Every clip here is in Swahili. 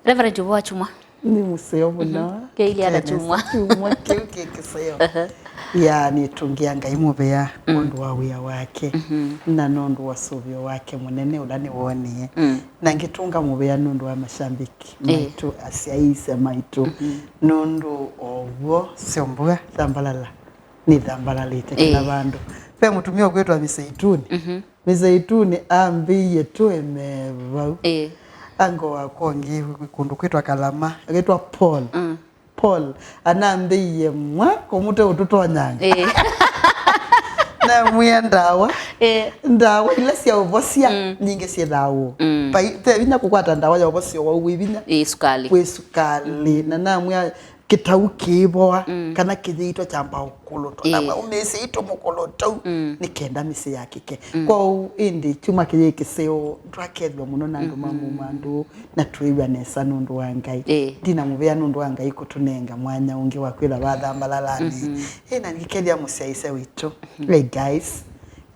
Reverend Wachuma ni museo muna keili ana chumwa kiseo ya ni tungia ngai mubea mundu wa wia wake na nondu wa suvyo wake munene ulani woni na ngitunga mubea nondu wa mashambiki maitu asiaise maitu nondu owo siombua Thambalala ni Thambalala itekela bandu pe mutumia kwetu wa miseituni miseituni ambiye tu emeva ango wa kongi kundu kwitwa Kalama kwitwa Paul anambiye mwa komute ututo nyanga na mwiandawa ndawa ile sia uvosia nyinge sia dawo pa binya kukwata ndawa ya uvosia wa ubinya sukali na mwa kitau kiboa kana kinyito chamba ukoloto na umese ito mukoloto nikenda mise yakike kwa indi chuma kiye kiseo twakedwa muno nandu mamu na tuiba nesa nundu wangai dina mubea nundu wangai kutunenga mwanya ungi wakwira Bathambalalani ina ngikelia musiaise witu hey guys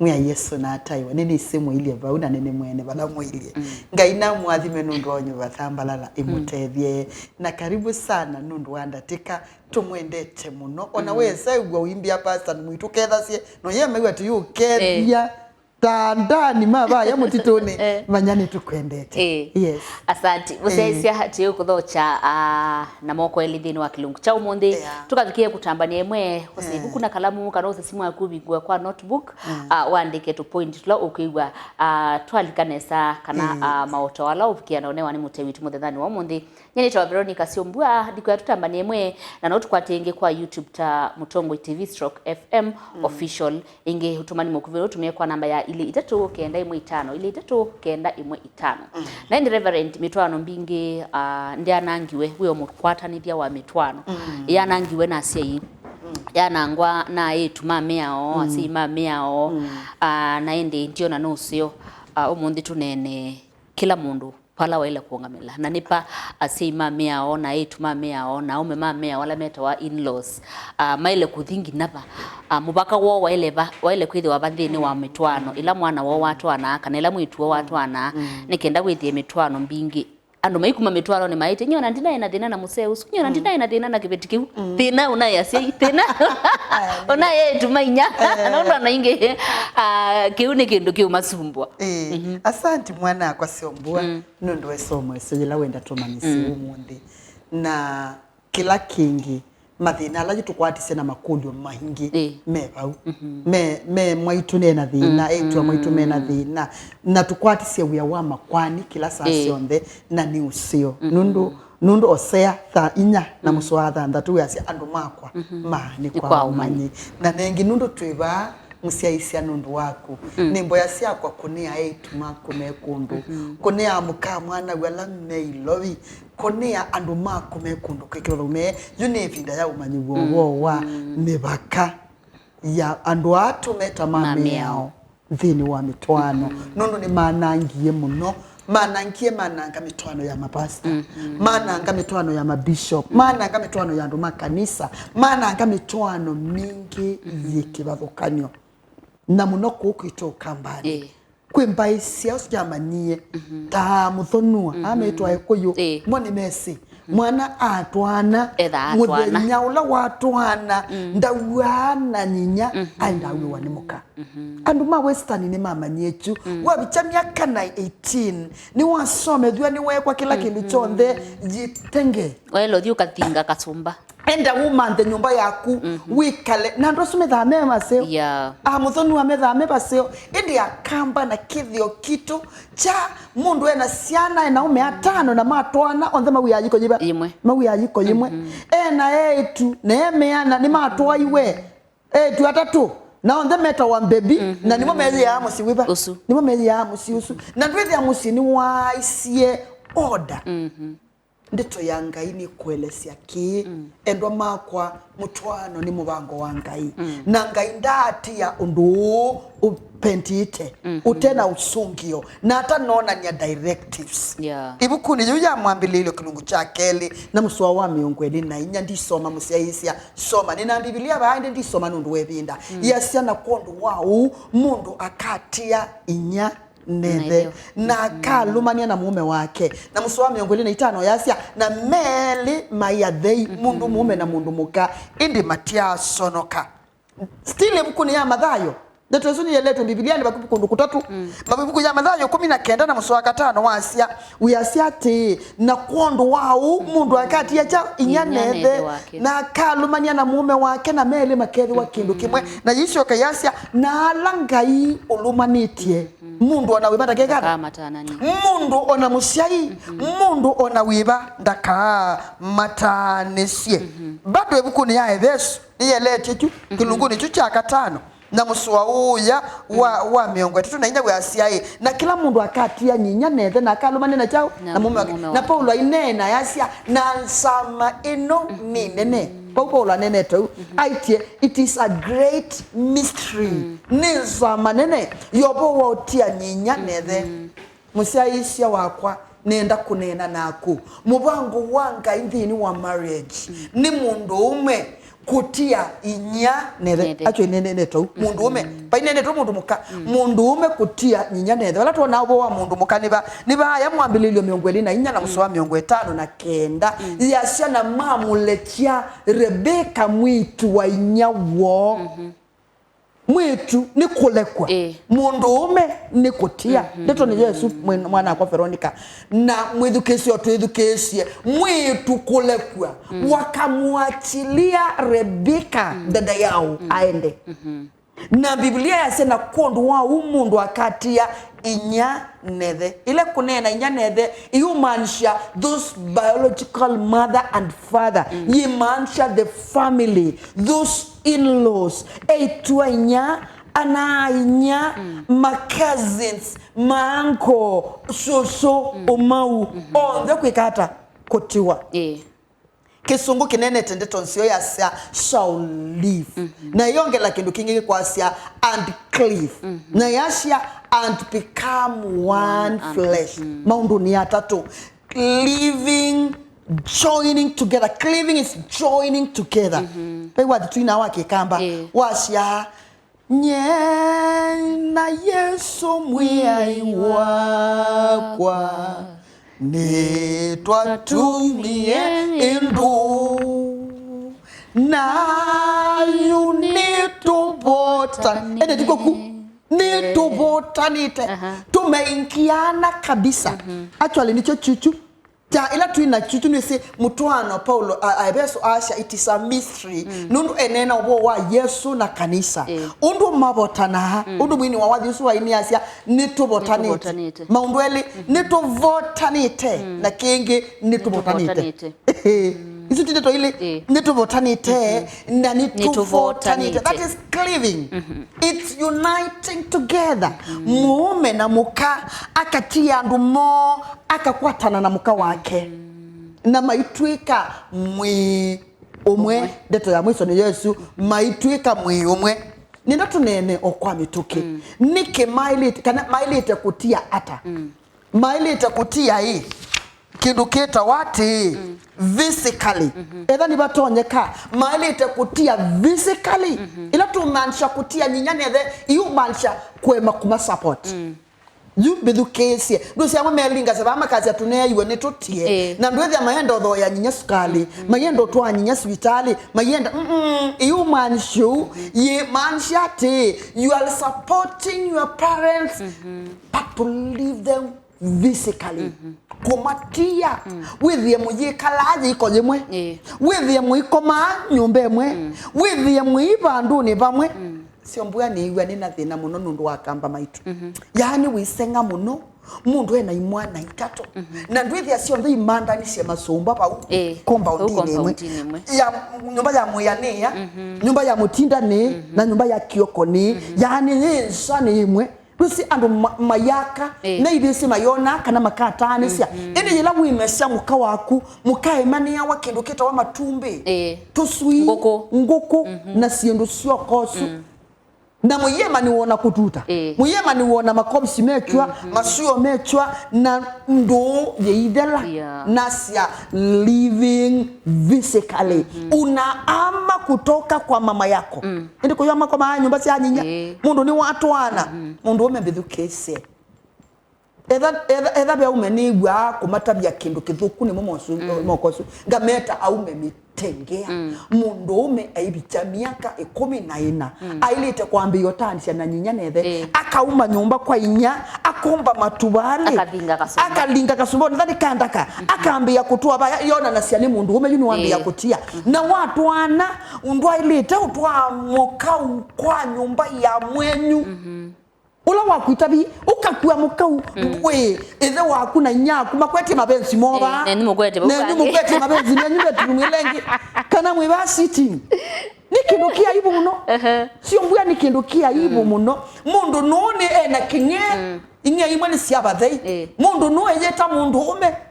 mwa Yesu na ataiwa nini simu ile bauna nene mwene bala mwilie ngaina mwathime nundu onyu Bathambalala imutethie na karibu sana nundu wandatika tumwendete muno ona wese ugwa wimbia pastor mwitu kethasie no yeme ati yu kethia tandani mabaya mutitone manyani tukwendete yes asante museisia hati ukuthocha na moko elithini wa kilungu cha umundi tukavikie kutambania emwe usiku kuna kalamu kana simu yaku bigwa kwa notebook wandike to point tula ukigwa twalikanesa kana maoto wala ufikia naonewa ni mutewitu muthethani wa umundi nyene twa Veronica Siombua ndiko yatutambania emwe na no tukwatenge kwa YouTube ta Mutongo TV/FM official inge hutumani mukuvero tumie kwa namba ya ile 395 ile 395 na ndi Reverend mitwano mbingi ndi anangiwe huyo mukwatanithia wa mitwano yanangiwe na asia yanangwa na yetu Mwiao asima Mwiao na ende ndio na nusio umundi tunene kila mundu pala wale kuongamela na nipa asima Mwiao na yetu Mwiao na ume Mwiao wala meta wa in-laws maile kuthingi napa mubaka wo waile kwithi wa bathini wa mitwano ila mwana wo watu ana kana ila mwitu wo watu ana nikenda gwithie mitwano mbingi andu maikuma mitwano ni maite nyona ndina ina thina na museu nyona ndina ina thina na kibetikiu thina una yasia thina ona yetu mainya anaona na inge kiuni kindu kiu masumbwa asante mwana kwa Siombua nundu wesomo esojela wenda tumanisi umundi na kila kingi mathina ala tukwatise na makulio mahingi mebau me mwaitu na thina etu mwaitu mena thina na tukwatise wia wa makwani kila saa cionthe na ni usio nundu osea tha inya na muswatha ndatu yasi andu makwa ma ni kwa umanyi na nengi nundu twiba musiaisia nundu waku nimbo yasia kwa kunia etu mako mekundu kunia muka mwana wala meilovi kunia andu mako mekundu kikirome yune vinda ya umanyi wo wa mibaka ya andu atu meta Mwiao thini wa mitwano nundu ni manangie muno manangie mananga mitwano ya mapasta mananga mitwano ya mabishop mananga mitwano ya andu makanisa mananga mitwano mingi yikibathukanyo na muno kukwito kambani kwimbaisia usiamanie ta muthonua ametwa ekoyo moni mesi mwana atwana muthenya ula watwana ndawana nyinya aindawe wanimuka andu ma western ni mamanyechu wabichamia kana 18 ni wasome thua ni wekwa kila kindu chonthe jitenge welo thiu kathinga kasumba enda umante nyumba yaku wikale na ndo sumethame maseo muthonu amethame baseo indi akamba na kithio kitu cha mundu ena ciana ena ume atano na matwana onthe mawiyajiko yiba mawiyajiko yimwe ena etu na emeana ni matwa iwe etu atatu na onthe meta wa baby na nimo mezi ya amusi wiba nimo mezi ya amusi usu na ndwezi ya amusi ni waisie order ndito ya ngai ni kuelesia ki endwa makwa mutwano ni mubango wa ngai na ngai ndati ya undu upentite utena usungio na hata nona ni directives ibuku ni yuja mwambililo kilungu cha keli na muswa wa miungweni na inya ndisoma musiaisia soma nina Biblia bainde ndisoma nundu webinda yasia na kondu wau mundu akatia inya nethe na kalumania na mume wake na muso wa 25 yasia na meli mayathei mundu mume na mundu muka indi matia sonoka stile bukuni ya Mathayo Ndatozuni yeleto Biblia ni bakupu kundu kutatu mabibuku ya Mathayo 19 na muso wa 5 wasia uyasia te na kondo wao mundu akati ya cha inyanethe na kalumania na mume wake na mele makethi wa kindu kimwe na yisho kayasia na alangai ulumanitie mundu ona wiba ndakegara mundu ona musiai mundu ona wiba ndaka matanesie bado ebuku ni ya Efeso yelete tu kilunguni chu cha 5 na muswa uya wa miongo tatu na inya we asiae na kila mundu akatia nyinya nethe na kalumane na chao na mume wake na Paulo inena yasia na nsama ino minene Paulo anene tu aitie it is a great mystery nsama nene yobo wa otia nyinya nethe musiaisia wakwa nenda kunena naku mubango wanga indini wa marriage ni mundu ume kutia inya nethe acho nene to mundu ume painene to mundu muka mundu ume kutia inya nethe wala to na wa mundu muka niba ya mwambililio miongweli na inya na muso wa 59 yasia na mamuletia Rebeka mwitu wa inya wo mwitu ni kulekwa mundu ume ni kutia ndeto ni Yesu mwana kwa Veronica na mwedukesi otuedukesi mwitu kulekwa wakamuachilia Rebeka dada yao aende na Biblia yasema kondo wa mundu akatia inya nethe ile kunena inya nethe iumanisha those biological mother and father yimanisha the family those in-laws eitwa inya ana inya my cousins manko soso omau onde kwikata kotiwa kisungu kinene tende tonsio ya sia shall live na yongela kindu kingi kwa sia and cleave na yasia and become one flesh maundu ni atatu living joining together cleaving is joining together pe wa twina wake kamba wasia nye na Yesu Mwiao wakwa ni twatumie indu na you need to botan ene dikoku ni to botanite tumeingiana kabisa actually nicho chuchu ta ila tuina chuchu ni se mutwana Paulo Efeso asha it is a mystery nundu enena obo wa Yesu na kanisa undu mabotana undu mwini wa Yesu wa ini asia ni to botanite maundweli ni to votanite na kingi ni to botanite isu tito ile ni to votanite na ni to votanite that is cleaving it's uniting together mume na muka akatia ndumo akakwatana na muka wake na maitwika mwi omwe deto ya mwiso ni Yesu maitwika mwi omwe ninda tunene okwa mituke nike mailite kana mailite kutia ata mailite kutia hii kinduketa wati physically eda ni batonyeka mailite kutia physically ila tumanisha kutia nyinyane the you manisha kwema kuma support you bedukesi ndo siamo melinga sabama kazi atunea iwe netotie na ndwezi ya mayenda odho ya nyinya sukali mayenda otwa nyinya hospitali mayenda you manisho ye manshate you are supporting your parents but to leave them physically kumatia withie muyikalaje ikoje mwe withie muyikoma nyumbe mwe withie muibanduni bamwe sio mbuya ni iwa ni na thina muno nundu wakamba maitu yani wisenga muno mundu ena imwana itato na ndwithia sio ndo imanda ni cia masumba pa compound imwe ya nyumba ya muyania nyumba ya mutinda ni na nyumba ya kioko ni yani ni shani imwe rusi andu mayaka na ibisi mayona kana makatani cia ene yela wimesha muka waku muka imani ya wakindu kita wa matumbe tuswi ngoko na siendo sio kosu na muyema ni wona kututa muyema ni wona makomsi mechwa masuyo mechwa na ndo yeidela nasia living physically una ama kutoka kwa mama yako ndiko yama kwa nyumba si anyinya mundu ni watu wana mundu umembithukese etha be umenigwa kumatabia kindu kithuku ni momosu mokosu ngameta aume mitengea mundu ume aibicha miaka 14 ailite kwambia tanisha na nyinya nethe akauma nyumba kwa inya akomba matubali akalinga kasumbo ndani kandaka akaambia kutua baya yona na siani mundu ume yuni wambia kutia na watu ana undwa ilite utwa mokau kwa nyumba ya mwenyu ula wakuitabi ukakua mukau we ethe waku na nyaku makwete mabenzi moba neni mukwete mabenzi nyumbe tumwelengi kana mwe ba sitting nikindukia ibu muno sio mbwa nikindukia ibu muno mundu none ena kinye inye imwe ni siabathei mundu no yeta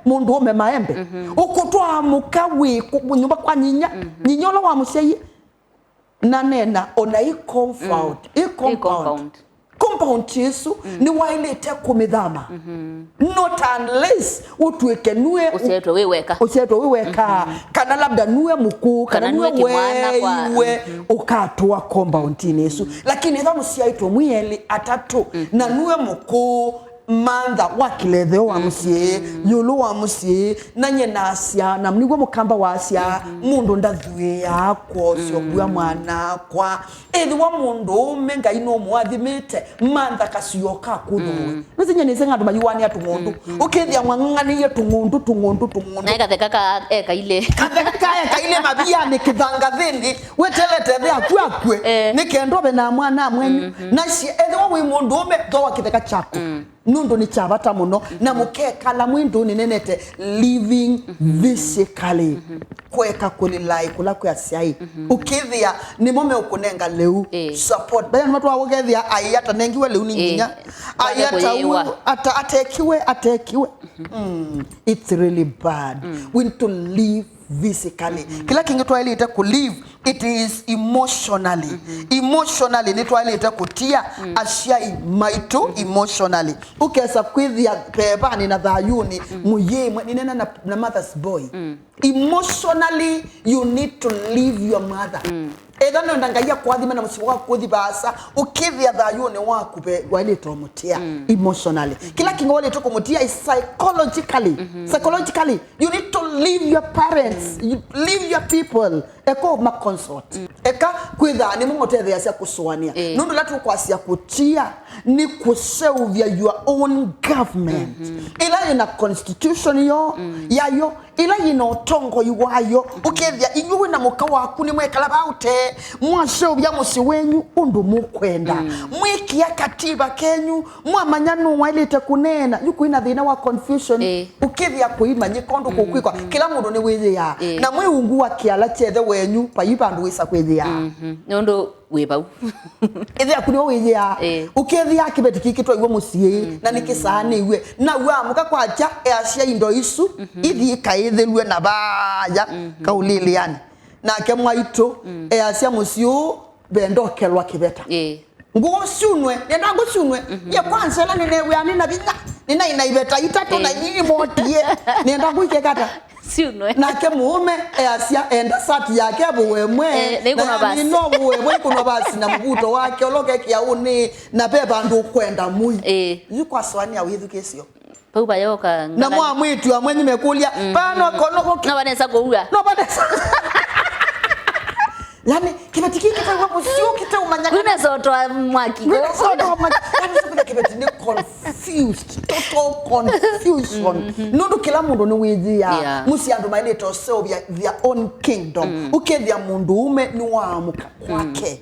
mundu ume maembe ukutwa mukawi nyumba kwa nyinya nyinyolo wa musei na nena ona compound Yesu ni wailete kumidhama not unless utuweke nue usietwe weweka kana labda nue mkuu kana nue wewe ukatoa compound Yesu lakini thamu siaitwa mweli atatu na nue mkuu manda wakiletheo wa musie yulu wa musie nanye nasia na mnigwa mukamba wasia mundu ndathwe yakwo sio bua mwana kwa wa mundu menga ino mwathimite manda kasioka kudu nizinye nisenga ndu mayuani atumundu ukithia mwangani yetungundu na ekatheka ile mabia ni kithanga thindi wetelete thia akwe ni kendo be na mwana mwenyu na si wa mundu ume thowa kitheka chako nundo ni chabata muno na mukeka la mwindu ni nenete living physically kweka kulilai kula kwa siai ukithia ni mome ukunenga leu support baya watu wagethia ayata nengiwe leu ni nyinya ayata atekiwe it's really bad we need to live physically kila kingi twailite ku live it is emotionally ni twailite kutia ashia maitu emotionally ukesa kwithia pebani na thayuni muyemwe ni nena na mother's boy emotionally you need to leave your mother etha no ndangaya kwathima na musiwa kuthi basa ukithia thayuni waku be wailite mutia emotionally kila kingi wailite kumutia is psychologically you need to leave your parents you leave your people eko ma consort eka kwitha ni mungotethia asia kuswania nundu latu kwasia kutia ni kuseuvia your own government ila ina constitution yayo ila ina otongo yuwayo ukethia inyuwe na muka waku ni mwekala baute mwasheuvia musi wenyu undu mukwenda mwikia katiba kenyu mwamanyanu wailite kunena yuko ina thina wa confusion ukethia kuima nyikondu kukwikwa kila mundu ni withia na mwiungu wa kiala chethe wenyu paipa ndu wisa kwithia nundu webau ithia kuni withia ukethia kibeti kikitwa iwe musie na nikisane iwe na wa muka kwacha asia indo isu ithi kaithelwe na baya kauliliani na kemwaito asia musio bendokelwa kibeta ngusunwe nenda ngusunwe ye kwanza la nenewe ani na binya nina inaibeta itatu na nyinyi motie nenda kuikekata siunwe na kemume asia enda sati yake buwemwe na nino buwemwe kuno basi na mbuto wake oloke kiauni na beba ndu kwenda mui yuko swani ya withu kesio pauba yoka na mwa mwitu amwenye mekulia pano kono na banesa kuua no banesa yani kibeti kiki kwa busio kita umanya kuna zoto mwaki yani sasa kibeti ni confused total confusion nundu kila mundu ni withia musi andu maile to serve their own kingdom ukethia mundu ume ni waamuka kwake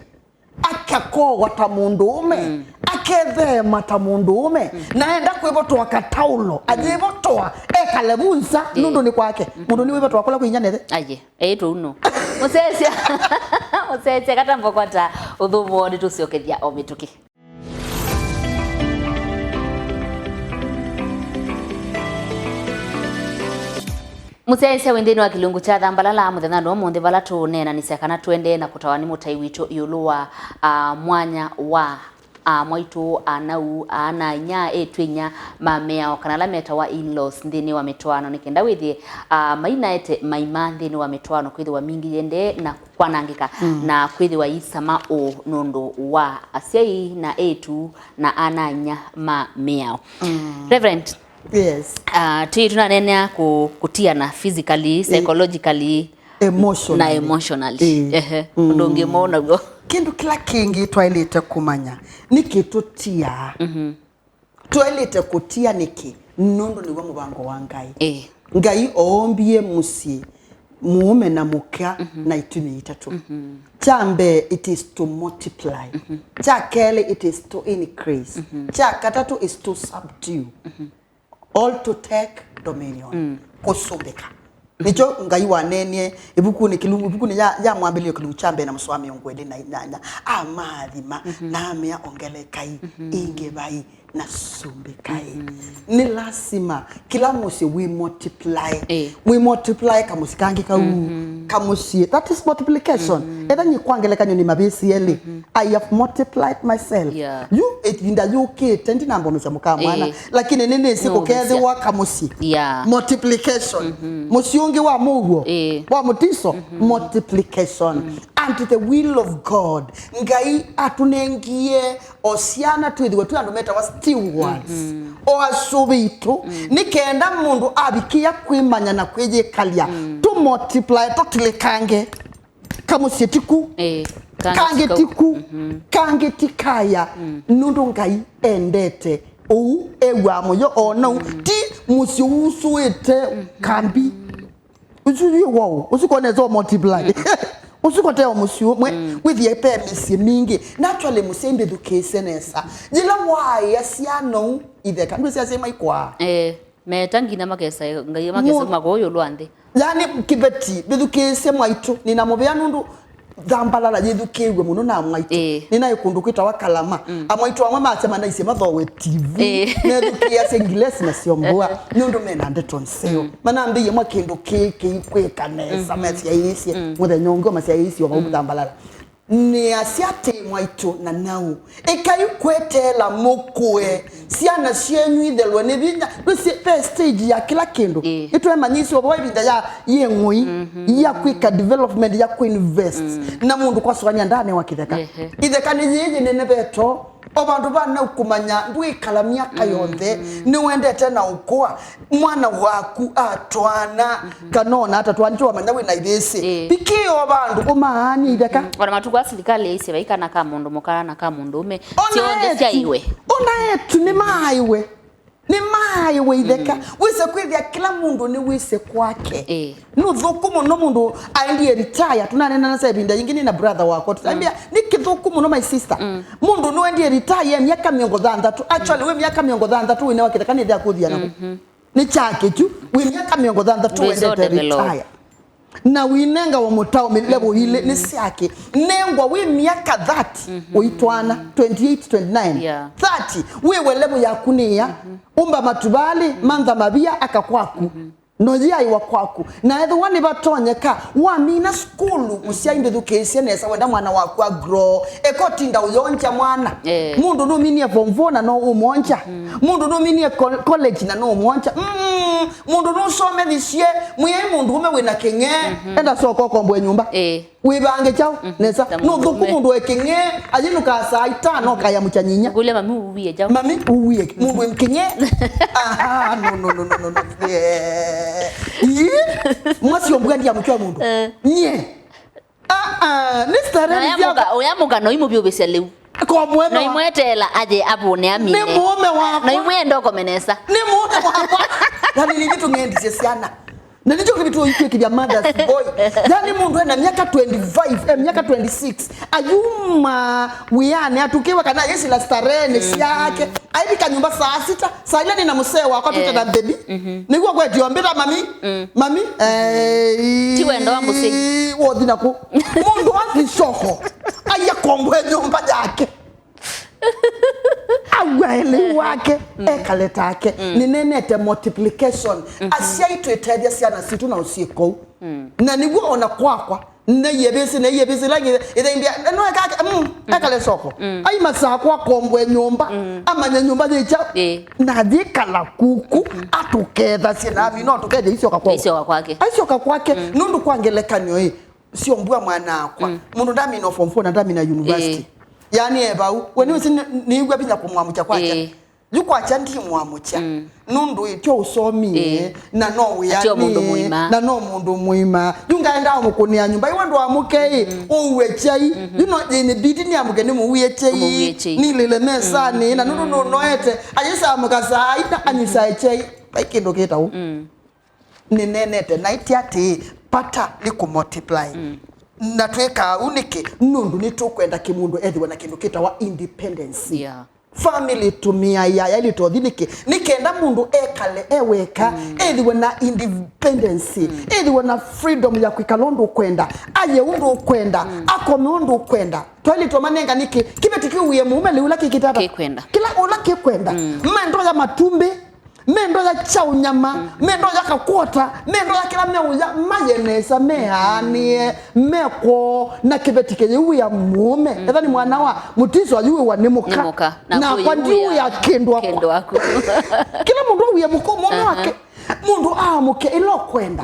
akako wata mundu ume akethema ta mundu ume naenda kwibotwa kataulo ajibotwa ekalebunza nundu ni kwake mundu ni wibotwa kula kuinyanethe aye to uno musesia katambo kwata uthumo ni tuciokethia o mituki musesia wendeni wa kilungu cha Thambalala muthenya no mundi bala tunena ni kana twende na kutawani mutai witu yuluwa mwanya wa mwaitu anau ananya etwenya Mwiao kana la metawa in-laws ndini wa metwano nikenda withie maina ete maima ndini wa metwano kwithi wa mingi yende na kwanangika na kwithi wa isama o nondo wa asiai na etu na ananya Mwiao. Reverend, yes, tunanena kutia na physically, psychologically, emotionally. Ndonge mona go kindu kila kingi twalete kumanya nikitutia twalete kutia niki nondo ni wa mubango wa Ngai. Ngai ombie musi muume na muka na ituni itatu. Chambe, it is to multiply. Chakele, it is to increase. Chakatatu is to subdue. All to take dominion. Kusumbika. Nicho Ngai wanene ibuku ni kilungu ibuku ni ya mwambelio kilungu chambe na mswami ongwele na inanya amadhima na amea ongele kai inge bai na sumbe kai ni lasima kila musi we multiply kamusi kangi kamusi that is multiplication eda nyi kwangele kanyo ni mabisi yeli I have multiplied myself you inda yuke tendi nambo nusa mukamwana lakini nene siko keze wa kamusi multiplication musi ungi wa mugo wa mutiso multiplication and the will of God Ngai atunengie osiana twithiwe twandumeta wa stewards o asubitu nikenda mundu abikia kwimanya na kwejekalia to multiply totilikange kamusietiku kange tiku kange tikaya nundu Ngai endete o ewa moyo ono ti musiusuete kambi usuye wow usikone zo multiply usukote omusio with ye pe misi mingi naturally musembe education esa jila why asiano ideka ndo siase maikwa metangi na makesa Ngai makesa magoyo lwande yani kibeti education mwaitu nina mobya nundu Thambalala yedukewe muno na mwaitu nina yikundu kwita wakalama amwaitu wa mama asema na isema tho we TV na edukia sengilesi na siomboa nundu mena ndeto nseo mana mbiye mwakindu keke ikwekanesa masi yaisi muthe nyongo masi yaisi wa Thambalala ni asiate mwaitu na nau ikayukwetela mukwe siana sienyu ithelwe ni binya rusi stage ya kila kindu itwe manyisi obo ibinda ya yengui ya quick development ya invest na mundu kwa swanya ndane wa kitheka itheka ni yeye nene beto obandu bana ukumanya ndwikala miaka yonthe ni wendete na ukwa mwana waku atwana kanona atatwanitwa manya we na ibese bikio bandu umahani itheka wana matuko asilikale ise baikana ka mundu mukana na ka mundu ume tionde cia iwe ona etu ni maiwe itheka wise kwithia kila mundu ni wise kwake no thukumu no mundu aendie retire tunanena na sebinda yingine na brother wako tuambia nikithukumu no my sister mundu no endie retire miaka 60 actually we miaka 60 wina wakitheka ni thia kuthia nako ni chake tu we miaka 60 wende retire na winenga wa mutao level ile ni siake nengwa we miaka 30 uitwana 28 29 30 wewe level ya kunia umba matubali mandha mabia akakwaku nojia iwa kwaku na etho wani batonyeka wa mina school usiainde education nesa wenda mwana waku agro ekotinda uyonja mwana mundu no minie form 4 na no umonja mundu no minie college na no umonja mundu no some thisie muye mundu ume wina kenge enda soko kombo nyumba wibange chao nesa no thuku mundu ekenge ajinuka saa 5 kaya muchanyinya gule mami uwie jao mami uwie mundu emkenge no mwasi ombuga ndi amutwa mundu nye ni stare ndiaga oyamuga no imu byobese lew ko mweme no imwetela aje abone amine ni mume wako no imwendo komenesa ni mume wako yani ni vitu ngendi siana na nicho kibitu yiki ya mother's boy yani mundu ena miaka 25 miaka 26 ayuma wiane atukiwa kana yesi la starene siake aibika nyumba saa 6 saa 4 na musee wako tuta baby nikuwa kwa diombera mami tiwendo wa musee wodina ku mundu wa soko aya kombwe nyumba yake awele wake ekaleta yake ni nenete multiplication asia itu etedia siana situ na usieko na niguo ona kwakwa ne yebisi lagi imbia no akale soko ai masakwa kombwe nyumba amanya nyumba zicha na dikala kuku atuketha sinami no tukethe icio kwake nundu kwangelekanyo sio mbua mwana akwa mundu ndami no form 4 na ndami na university yani ebau weni usi niigwa binya kumwamucha kwake yukwa chandi mwamucha nundu ityo usomi na no yani na no mundu muima yungaenda mukunia nyumba iwe ndo amuke uwechai yuno ni bidi ni amuke ni muwechai ni lele mesani na nundu noete ayisa amukasa aita anisa echai ikindo ketau ni nenete na itiate pata liku multiply na tweka unike nundu nitukwenda kimundu ethiwe na kindu kita wa independence family tumia ya ili todhilike nikenda mundu ekale eweka ethiwe na independence ethiwe na freedom ya kwikalondo kwenda aye undu kwenda akome undu kwenda twali tomanenga niki kibetiki uye mume liula kikitata kila ola kikwenda mendo ya matumbi mendo ya chau nyama mendo ya kakota mendo ya kila meuya mayenesa mehanie meko na kibetike ya mume ethani mwana wa mutiso ayuwe wa nimuka na kwa ndiu ya kendo wako kila mundu uye muko mume wake mundu amuke ilo kwenda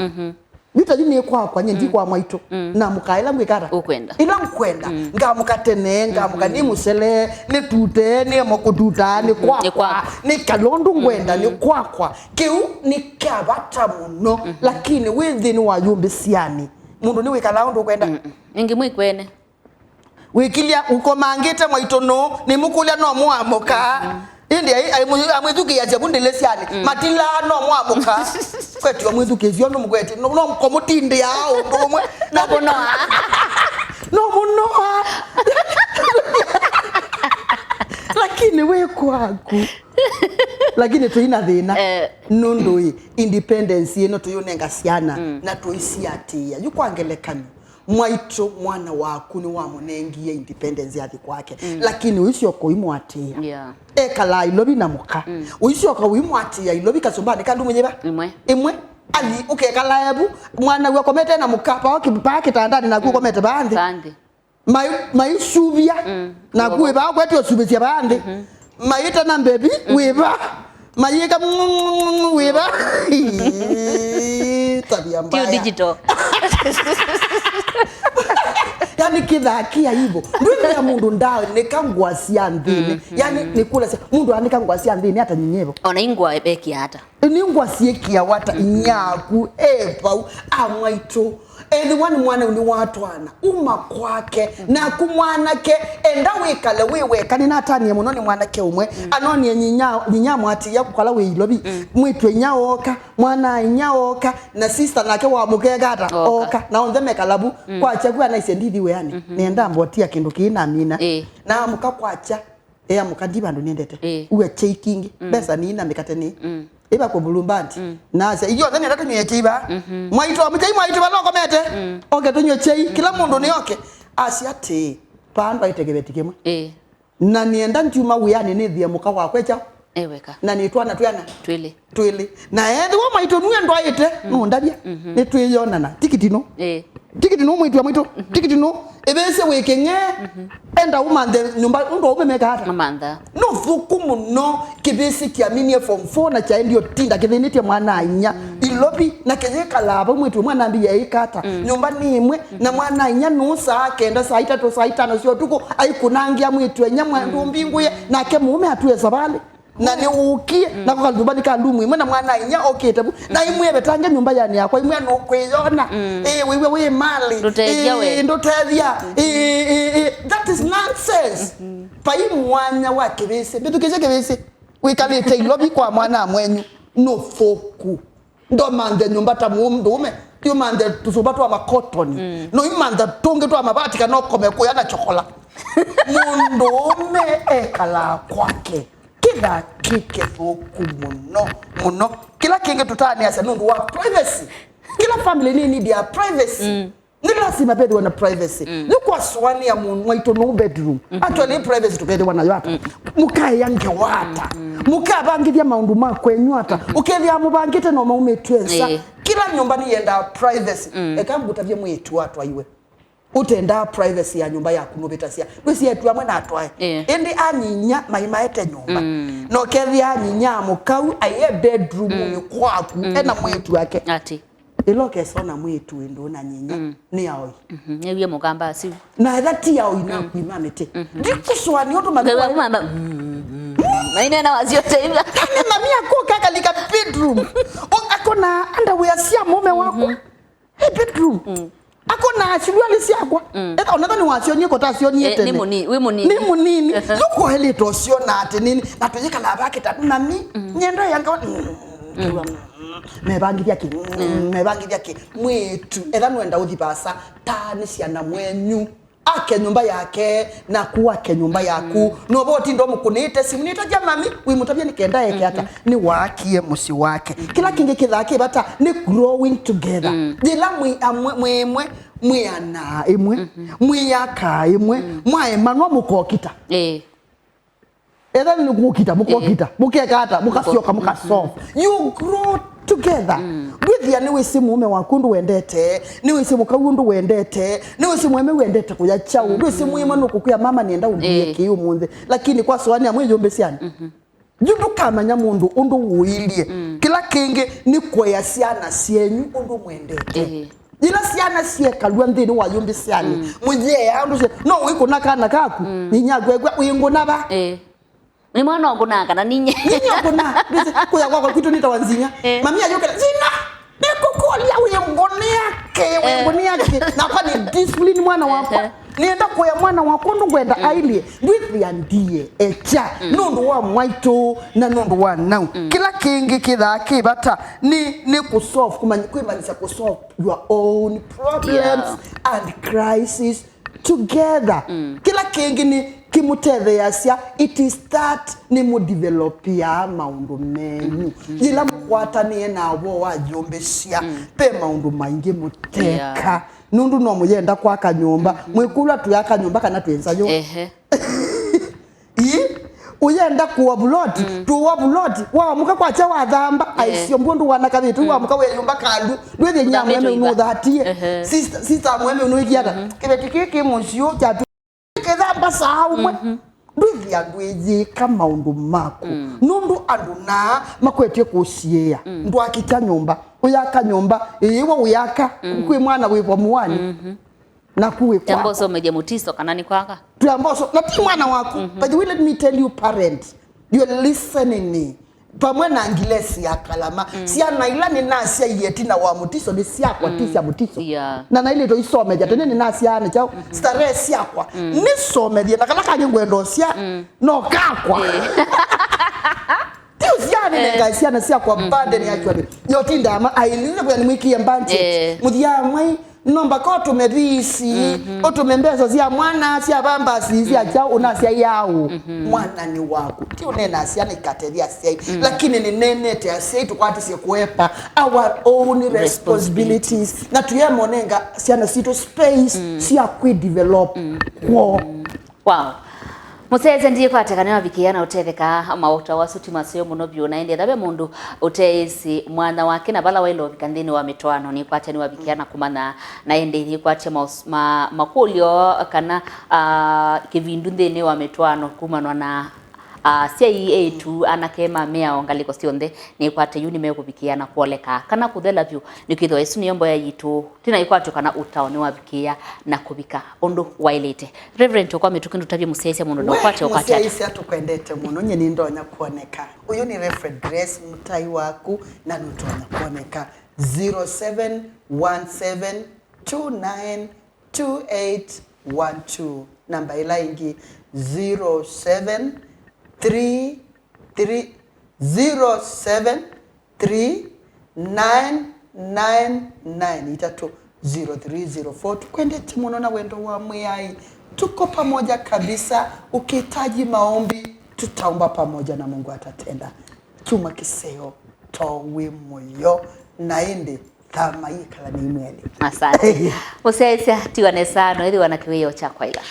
Vita jini kwa nyendi kwa mwaito na mukaila mwikara ukwenda ila mkwenda nga mukatene nga mukani musele ni tute ni mokututa ni kwa ni kalondu ngwenda ni kwa kiu ni kabata muno lakini within wa yumbi siani mundu ni wikala undu kwenda ingi mwikwene wikilia uko mangite mwaito no ni mukulia no muamuka indi amwezuki ya jabundele siani matila no mwamuka kwetu amwezuki zio no mkweti no komutindi yao ndomwe no bonoa no bonoa lakini we kwaku lakini tuina thina nundu independence yeno tuyonenga siana na tuisiatia yukwangelekani mwaito mwana waku ni wa munengie independence yathi kwake lakini uisio ko imwatia ekala ilobi na muka uisio ko imwatia ilobi kasombani kandu mwenyeba imwe ali ukekala ebu mwana wa komete na muka pa okipaki tandani na kukomete bandi mai subia na kuiba kwetu subisia bandi maita na baby wiba mayeka wiba tabia mbaya digital yani kidhakia hivyo ndio ya mundu ndao nikangwasia ndini yani nikula mundu anikangwasia ndini hata nyenyevo ona ingwa ebeki hata ningwasie kia wata nyaku epau amwaito one mwana ni watwana uma kwake na kumwanake enda wikale wiweka ni natanie muno ni mwanake umwe anoni nyinyamo ati yakukala wilobi mwitwe nyaoka mwana nyaoka na sister nake wa mukegata oka na ontheme kalabu kwacha kwa na isendithi we yani nenda mbotia kindu kina mina na muka kwacha amukandiba ndo niendete uwe checking besa ni na mikateni iba ko bulumbandi nasa iyo thani ndatu nye chiba mwaito amchai mwaito baloko mete oke tunyo chei kila mundu ni oke asiate panda itegebetikema na nienda ntuma uyani ni thia muka wa kwecha eweka na ni twana tuyana twili na endi wa mwaito nuye ndo ayete no ndabia ni tuyona na tikiti no mwaito tikiti no ebese wekenge enda umande nyumba ndo ubemeka hata amanda no fukumu no kibisi kiamini form 4 na cha ndio tinda kidhinite mwana anya ilobi na kezeka laba mwitu mwana mbi yaikata nyumba ni imwe na mwana anya nusa akenda saa 3 saa 5 sio tuko aikunangia mwitu enya mwandu mbinguye na ke mume atuye sabale na ni ukie na kwa nyumba nikandumu imwe na mwana anya oketabu na imwe betange nyumba yani yakwa imwe no kweyona wewe mali ndotedia that is nonsense pai Mwanya wa kibese bitukije kibese wikalete ilobi kwa mwana mwenyu no foku ndo mande nyumba ta muumdume yo mande tusuba to amakotoni no imande tunge to amabati kana komeko yana chokola mundume ekala kwake kila kike foku muno kila kinge tutani asa nundu wa privacy kila family ni need ya privacy ni lazima bedi wana privacy ni kwa swani ya mwaito no bedroom actually privacy to bedi wana yata mukai yange wata mukabangithia maundu makwenyu ata ukethia mubangite no maume twensa kila nyumba ni yenda privacy ekambuta bye mwitu watu aiwe utenda privacy ya nyumba yaku nubitasia gwisi yetu amwe na atwae indi anyinya maimaete nyumba no kethi anyinya mukau aye bedroom ni kwaku ena mwetu wake ati iloke sona mwetu ndo na nyinya ni yaoi ewie mugamba asi na thati yao ina kuimamete ndikuswani oto magwa maina na waziote hivi kama mami yako kaka lika bedroom akona underwear sia mume wako bedroom akona chilwali siakwa eta onaka ni wasionye kota sionye tene ni munini yuko hele to siona ate nini na tujeka la bake tatu nami nyendo yanga mebangi byake mwetu eta nwenda uthibasa tani ciana mwenyu ake nyumba yake na kuwa ke nyumba yaku no boti ndo mukunite simunita jamami wimutabye nikenda yake hata ni wakie musi wake kila kinge kithake bata ni growing together dila mwiana imwe mwiyaka imwe mwaema no mukokita etha ni mukokita mukekata mukasioka mukasolve you grow together with ni wisi mume wakundu wendete ni wisi mukawundu wendete ni wisi mweme wendete kuya chao ni wisi mwema no kukuya mama nienda undiye kiyo munde lakini kwa swani amwe yombe siani jundu kamanya mundu undu uilie kila kinge ni kwaya siana sienyu undu mwendete ila siana sie kalwa ndini wa yombe siani muje ya undu no wiko nakana kaku ninyagwegwa uyingona ba ni mwana ogunanga na ninye oguna kuya kwa kitu nitawanzinya mami ayokela zina nikukolia uyengoni yake na kwa ni discipline mwana wako nienda kwa mwana wako ndungwenda ailie ndwithi andie echa nundu wa mwaito na nundu wa nau kila kingi kithaki bata ni kusolve kumanisa kusolve your own problems and crisis together kila kingi ni kimutetheasia it is that ni mu develop ya maundu menyu ila mkwata ni na wo wa jombesia pe maundu maingi muteka nundu no muyenda kwa kanyumba mwikula tu ya kanyumba kana twenzayo uyenda kuwa blood tuwa blood wa muka kwa cha wa dhamba aisio mbundu wana kabitu wa muka we yumba kandu ndwe nyamwe no dhatie sister mweme no ikiata kibetikiki musio cha kedamba saumwe ndwithi andweje kama undu mako nundu anduna makwetie kusiea ndu akita nyumba uyaka nyumba iwe uyaka kwi mwana wipo muwani na kuwe kwa tamboso meje mutiso kanani kwaka tamboso na mwana wako but let me tell you parents you are listening me pamwe na ngilesi ya kalama siana ila ni nasi yeti na wa mutiso ni siakwa tisi ya mutiso na ile to isome jate ni nasi ya chao stare siakwa ni some dia nakala kanye ngwendo sia no kakwa tio siana ni ngaisia na siakwa bande ni actually yotinda ama ailize kwa ni mwiki ya mbanje mudia mwai nomba ko tumebisi otumembeza sia mwana sia bamba sia chao unasia yao mwana ni wako ti unena asia ni kateria sia lakini ni nene te asia tukwati sie kuepa our own responsibilities na tuyemonenga sia na sito space sia ku develop wow museze ndiye kwatekana bikiana utetheka mauta wasuti masio muno byona ende dabe mundu uteisi mwana wake na bala wailo bikandini wa mitwano ni kwatani wa bikiana kumana na ende ni kwate makulio kana kivindu ndene wa mitwano kumanwa na CIA tu anakema Mwiao ngaliko sionde ni kwate yuni meko bikiana kuoleka kana kuthela vyu nikitho esu niombo ya yitu tina ikwatu kana utaone wa bikia na kubika ondo wailete reverend kwa metukindu tabye musese muno ndo kwate okati musese atukwendete muno nye ni ndonya kuoneka uyu ni Reverend Grace mutai waku na ndonya kuoneka 0717292812 namba ila ingi 0730739999 itatu 0304 kwende timono na wendo wa Mwiao tuko pamoja kabisa ukihitaji maombi tutaomba pamoja na Mungu atatenda chuma kiseo towe moyo naende kama ikala ni mweli asante musese tiwane sano ili wanakiweyo cha kwaila